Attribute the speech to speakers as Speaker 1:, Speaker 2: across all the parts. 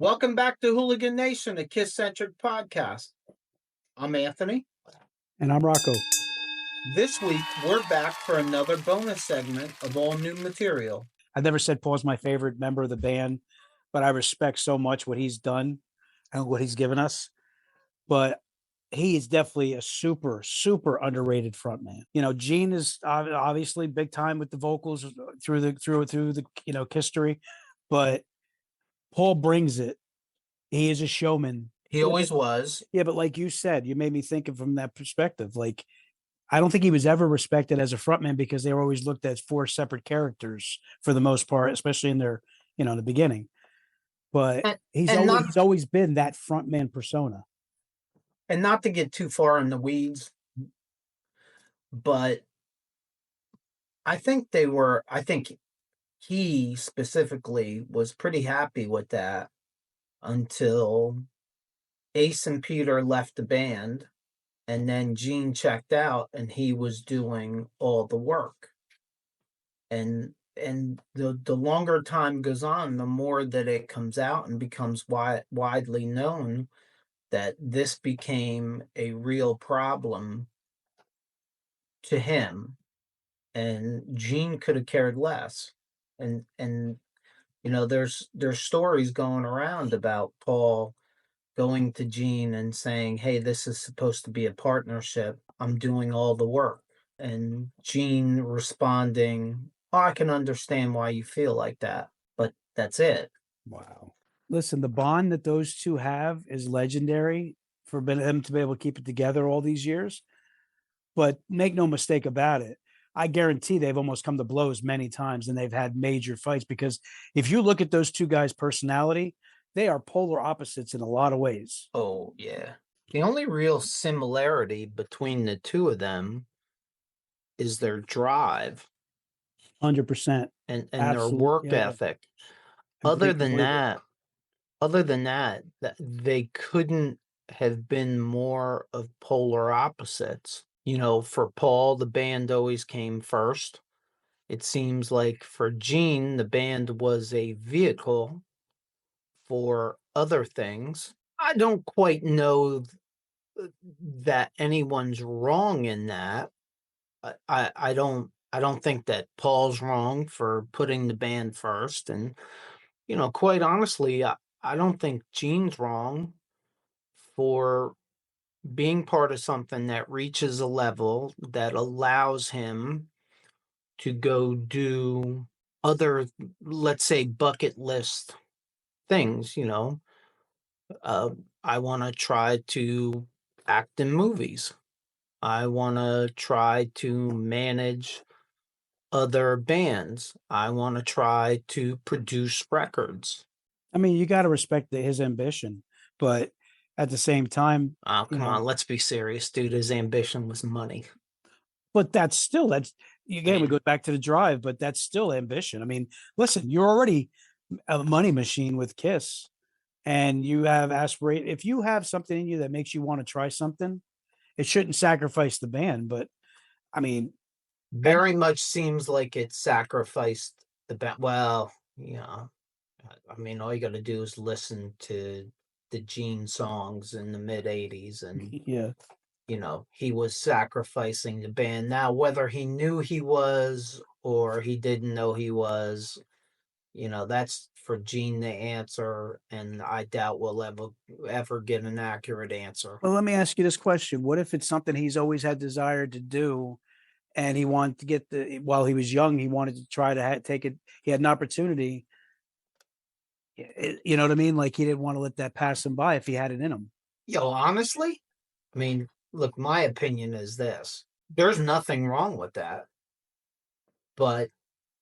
Speaker 1: Welcome back to Hooligan Nation, a KISS-Centric podcast. I'm Anthony.
Speaker 2: And I'm Rocco.
Speaker 1: This week, we're back for another bonus segment of all new material.
Speaker 2: I've never said Paul's my favorite member of the band, but I respect so much what he's done and what he's given us. But he is definitely a super, super underrated frontman. You know, Gene is obviously big time with the vocals through the history, but Paul brings it. He is a showman.
Speaker 1: He always was.
Speaker 2: Yeah, but like you said, you made me think of from that perspective. Like, I don't think he was ever respected as a frontman because they were always looked at as four separate characters for the most part, especially in their, in the beginning. But he's always been that frontman persona.
Speaker 1: And not to get too far in the weeds, but I think he specifically was pretty happy with that until Ace and Peter left the band, and then Gene checked out and he was doing all the work. And the longer time goes on, the more that it comes out and becomes widely known that this became a real problem to him, and Gene could have cared less. And there's stories going around about Paul going to Gene and saying, "Hey, this is supposed to be a partnership. I'm doing all the work." And Gene responding, "Oh, I can understand why you feel like that, but that's it."
Speaker 2: Wow. Listen, the bond that those two have is legendary for them to be able to keep it together all these years. But make no mistake about it, I guarantee they've almost come to blows many times and they've had major fights, because if you look at those two guys' personality, they are polar opposites in a lot of ways.
Speaker 1: Oh, yeah. The only real similarity between the two of them is their drive
Speaker 2: 100%.
Speaker 1: and their work ethic. Other than that, they couldn't have been more of polar opposites. You know, for Paul, the band always came first. It seems like for Gene, the band was a vehicle for other things. I don't quite know that anyone's wrong in that. I don't think that Paul's wrong for putting the band first, and quite honestly, I don't think Gene's wrong for being part of something that reaches a level that allows him to go do other, let's say, bucket list things. I want to try to act in movies. I want to try to manage other bands. I want to try to produce records.
Speaker 2: I mean, you got to respect his ambition, but at the same time,
Speaker 1: oh, come on, let's be serious, dude. His ambition was money.
Speaker 2: But that's again, we go back to the drive, but that's still ambition. I mean, listen, you're already a money machine with KISS, and you have aspiration. If you have something in you that makes you want to try something, it shouldn't sacrifice the band. But I mean,
Speaker 1: very much seems like it sacrificed the band. Well, I mean, all you got to do is listen to the Gene songs in the mid 80s, and
Speaker 2: yeah,
Speaker 1: he was sacrificing the band. Now, whether he knew he was or he didn't know he was, that's for Gene to answer, and I doubt we'll ever get an accurate answer.
Speaker 2: Well, let me ask you this question. What if it's something he's always had desire to do, and he wanted to get while he was young, he wanted to try to take it. He had an opportunity. You know what I mean? Like, he didn't want to let that pass him by if he had it in him.
Speaker 1: Honestly, I mean, look, my opinion is this. There's nothing wrong with that. But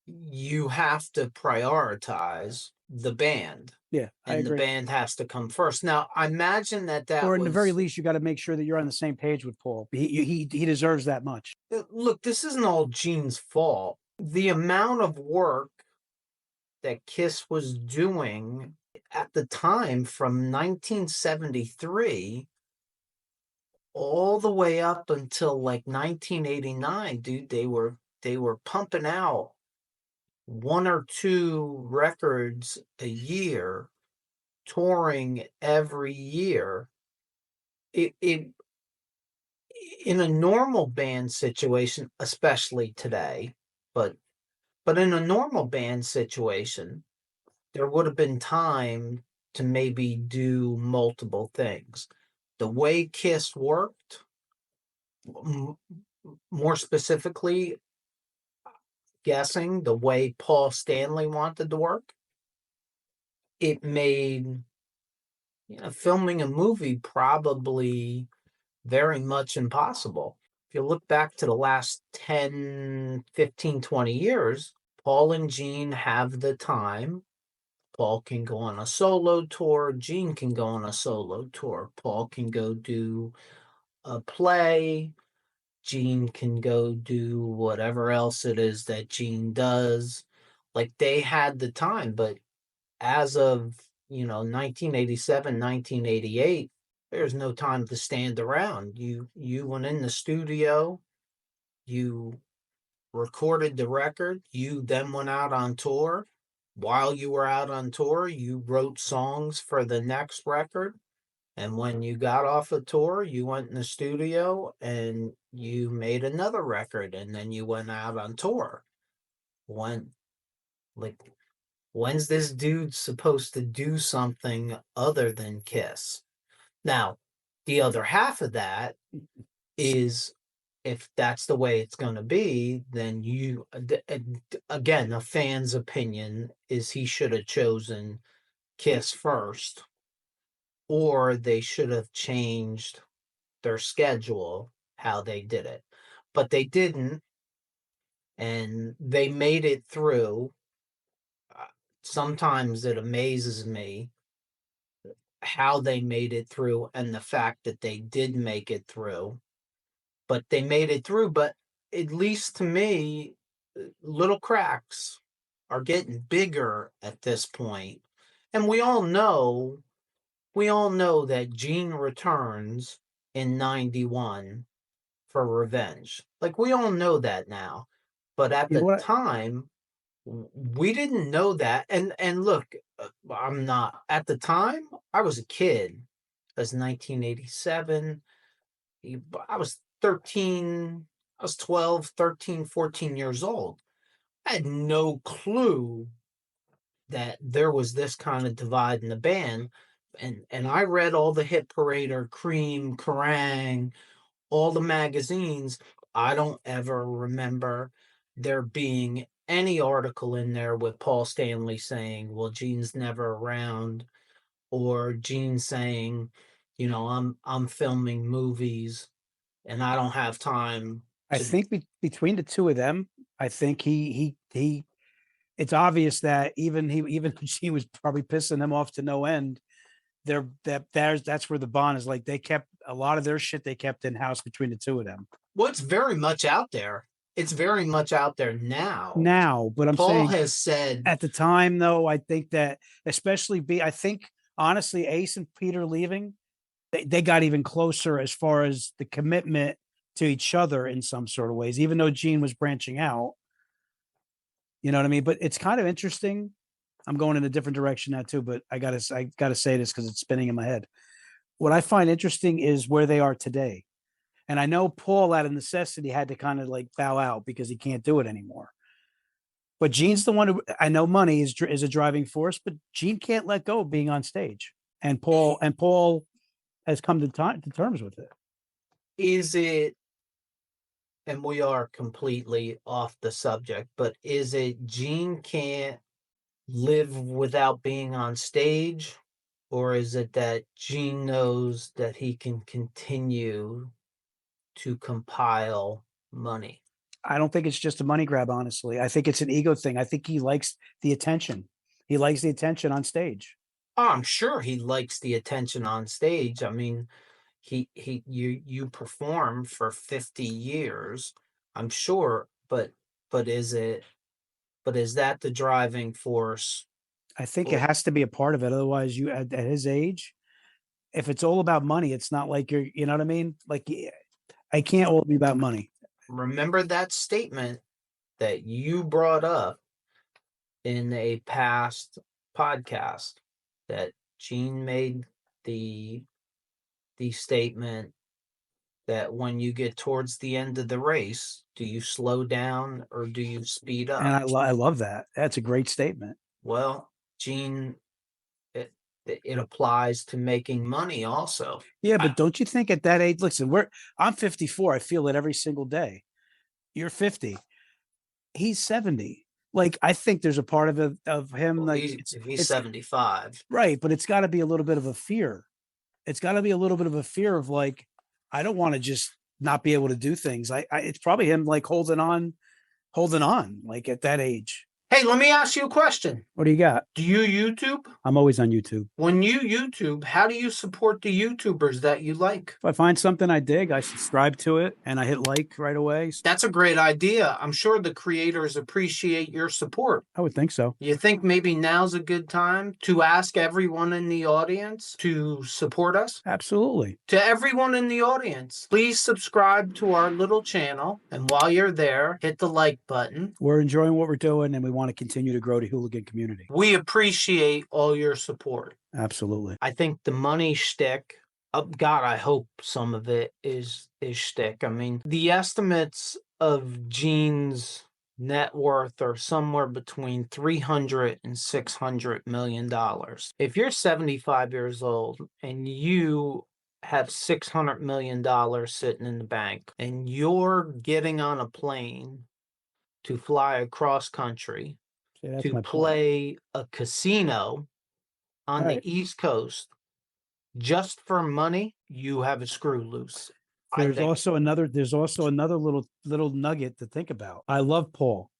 Speaker 1: you have to prioritize the band.
Speaker 2: Yeah,
Speaker 1: and the band has to come first. Now, I imagine that
Speaker 2: or in the very least, you got to make sure that you're on the same page with Paul. He deserves that much.
Speaker 1: Look, this isn't all Gene's fault. The amount of work that KISS was doing at the time, from 1973 all the way up until like 1989, dude, they were pumping out 1 or 2 records a year touring every year, it in a normal band situation, especially today, but in a normal band situation, there would have been time to maybe do multiple things. The way KISS worked, m more specifically, guessing the way Paul Stanley wanted to work, it made, filming a movie probably very much impossible. If you look back to the last 10, 15, 20 years, Paul and Gene have the time. Paul can go on a solo tour. Gene can go on a solo tour. Paul can go do a play. Gene can go do whatever else it is that Gene does. Like they had the time, but as of 1987, 1988, there's no time to stand around. You went in the studio, you recorded the record, you then went out on tour. While you were out on tour, you wrote songs for the next record. And when you got off a tour, you went in the studio and you made another record, and then you went out on tour. When, like, when's this dude supposed to do something other than Kiss? Now, the other half of that is, if that's the way it's going to be, then again, a fan's opinion is he should have chosen Kiss first, or they should have changed their schedule, how they did it. But they didn't, and they made it through. Sometimes it amazes me how they made it through and the fact that they did make it through. But they made it through, but at least to me, little cracks are getting bigger at this point. And we all know that Gene returns in 91 for revenge. Like we all know that now. But at
Speaker 2: You know
Speaker 1: the
Speaker 2: what?
Speaker 1: time, we didn't know that. And look, I'm not at the time, I was a kid. It was 1987. I was 13, I was 12, 13, 14 years old. I had no clue that there was this kind of divide in the band. And I read all the Hit Parader, Cream, Kerrang, all the magazines. I don't ever remember there being any article in there with Paul Stanley saying, well, Gene's never around, or Gene saying, I'm filming movies and I don't have time
Speaker 2: I
Speaker 1: to.
Speaker 2: think between the two of them, I think he. It's obvious that even she was probably pissing them off to no end. That's where the bond is. Like they kept a lot of their shit they kept in house between the two of them.
Speaker 1: Well, it's very much out there. It's very much out there now.
Speaker 2: Now, but I'm
Speaker 1: Paul
Speaker 2: saying
Speaker 1: has said,
Speaker 2: at the time, though, I think that especially I think honestly, Ace and Peter leaving, they got even closer as far as the commitment to each other in some sort of ways, even though Gene was branching out. You know what I mean? But it's kind of interesting. I'm going in a different direction now too, but I gotta say this because it's spinning in my head. What I find interesting is where they are today. And I know Paul, out of necessity, had to kind of like bow out because he can't do it anymore. But Gene's the one who, I know money is a driving force, but Gene can't let go of being on stage. And Paul has come to terms with it.
Speaker 1: is it, and we are completely off the subject, but is it Gene can't live without being on stage? Or is it that Gene knows that he can continue to compile money?
Speaker 2: I don't think it's just a money grab, honestly. I think it's an ego thing. I think he likes the attention. He likes the attention on stage.
Speaker 1: Oh, I'm sure he likes the attention on stage. I mean, you perform for 50 years, I'm sure, but is that the driving force?
Speaker 2: I think it
Speaker 1: Or
Speaker 2: has to be a part of it. Otherwise, you at his age, if it's all about money, it's not like you know what I mean? Like I can't all be about money.
Speaker 1: remember that statement that you brought up in a past podcast, that Gene made the statement that when you get towards the end of the race, do you slow down or do you speed
Speaker 2: And
Speaker 1: up?
Speaker 2: I love that. That's a great statement.
Speaker 1: Well, Gene, it applies to making money also.
Speaker 2: Yeah, but don't you think at that age? Listen, I'm 54. I feel it every single day. You're 50. He's 70. Like I think there's a part of him
Speaker 1: Well,
Speaker 2: like
Speaker 1: he's
Speaker 2: it's
Speaker 1: 75.
Speaker 2: right, but it's got to be a little bit of a fear. It's got to be a little bit of a fear of like I don't want to just not be able to do things. It's probably him like holding on like at that age.
Speaker 1: Hey, let me ask you a question.
Speaker 2: What do you got?
Speaker 1: Do you YouTube?
Speaker 2: I'm always on YouTube.
Speaker 1: When you YouTube, how do you support the YouTubers that you like?
Speaker 2: If I find something I dig, I subscribe to it and I hit like right away.
Speaker 1: That's a great idea. I'm sure the creators appreciate your support.
Speaker 2: I would think so.
Speaker 1: You think maybe now's a good time to ask everyone in the audience to support us?
Speaker 2: Absolutely.
Speaker 1: To everyone in the audience, please subscribe to our little channel. And while you're there, hit the like button.
Speaker 2: We're enjoying what we're doing and we want to continue to grow the hooligan community.
Speaker 1: We appreciate all your support.
Speaker 2: Absolutely.
Speaker 1: I think the money shtick, God, I hope some of it is shtick. I mean, the estimates of Gene's net worth are somewhere between $300 and $600 million. If you're 75 years old and you have $600 million sitting in the bank and you're getting on a plane to fly across country to play a casino on the East Coast just for money, you have a screw loose.
Speaker 2: There's also another little nugget to think about. I love Paul,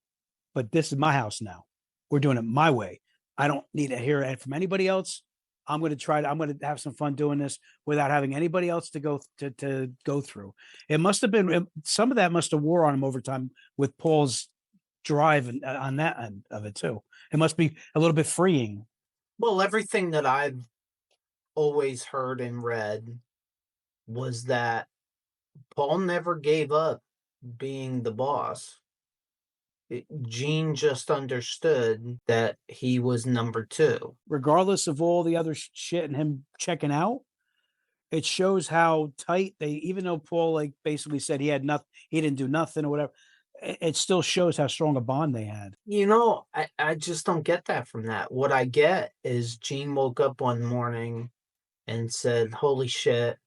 Speaker 2: but this is my house now. We're doing it my way. I don't need to hear it from anybody else. I'm going to have some fun doing this without having anybody else to go through. It must have been some of that must have wore on him over time with Paul's drive on that end of it too. It must be a little bit freeing.
Speaker 1: Well, everything that I've always heard and read was that Paul never gave up being the boss. Gene just understood that he was number two.
Speaker 2: Regardless of all the other shit and him checking out, it shows how tight even though Paul like basically said he had nothing, he didn't do nothing or whatever, it still shows how strong a bond they had.
Speaker 1: You know, I just don't get that from that. What I get is Gene woke up one morning and said, holy shit,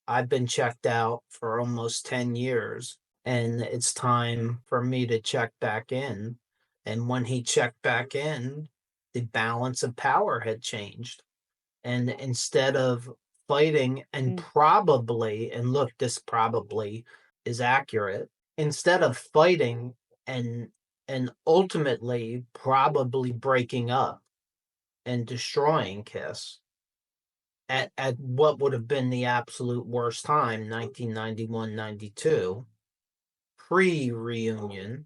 Speaker 1: I've been checked out for almost 10 years and it's time for me to check back in. And when he checked back in, the balance of power had changed. And instead of fighting and probably, and look, this probably is accurate, instead of fighting and ultimately probably breaking up and destroying KISS, at what would have been the absolute worst time, 1991-92, pre-reunion,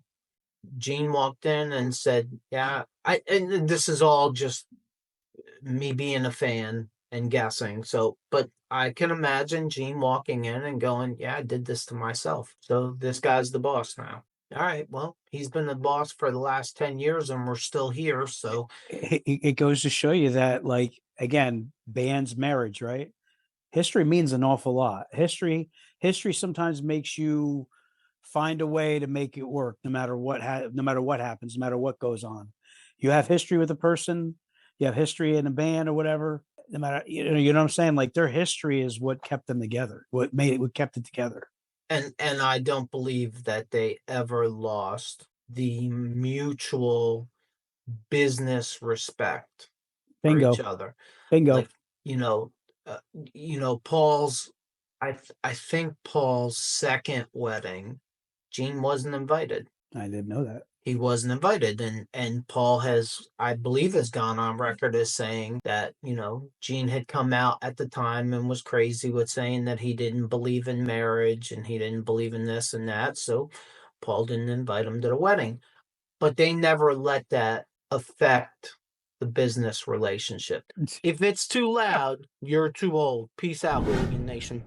Speaker 1: Gene walked in and said, yeah, and this is all just me being a fan and guessing. So, but I can imagine Gene walking in and going, yeah, I did this to myself. So this guy's the boss now. All right, well, he's been the boss for the last 10 years and we're still here. So
Speaker 2: it goes to show you that, like, again, bands, marriage, right? History means an awful lot. History sometimes makes you find a way to make it work, no matter what happens, no matter what goes on. You have history with a person, you have history in a band or whatever. No matter, you know what I'm saying? Like their history is what kept them together, what kept it together.
Speaker 1: And I don't believe that they ever lost the mutual business respect for each other.
Speaker 2: Bingo.
Speaker 1: Like, Paul's, I think Paul's second wedding, Gene wasn't invited.
Speaker 2: I didn't know that.
Speaker 1: He wasn't invited. And Paul has, I believe, has gone on record as saying that, Gene had come out at the time and was crazy with saying that he didn't believe in marriage and he didn't believe in this and that. So Paul didn't invite him to the wedding. But they never let that affect the business relationship. If it's too loud, you're too old. Peace out, Hooligan Nation.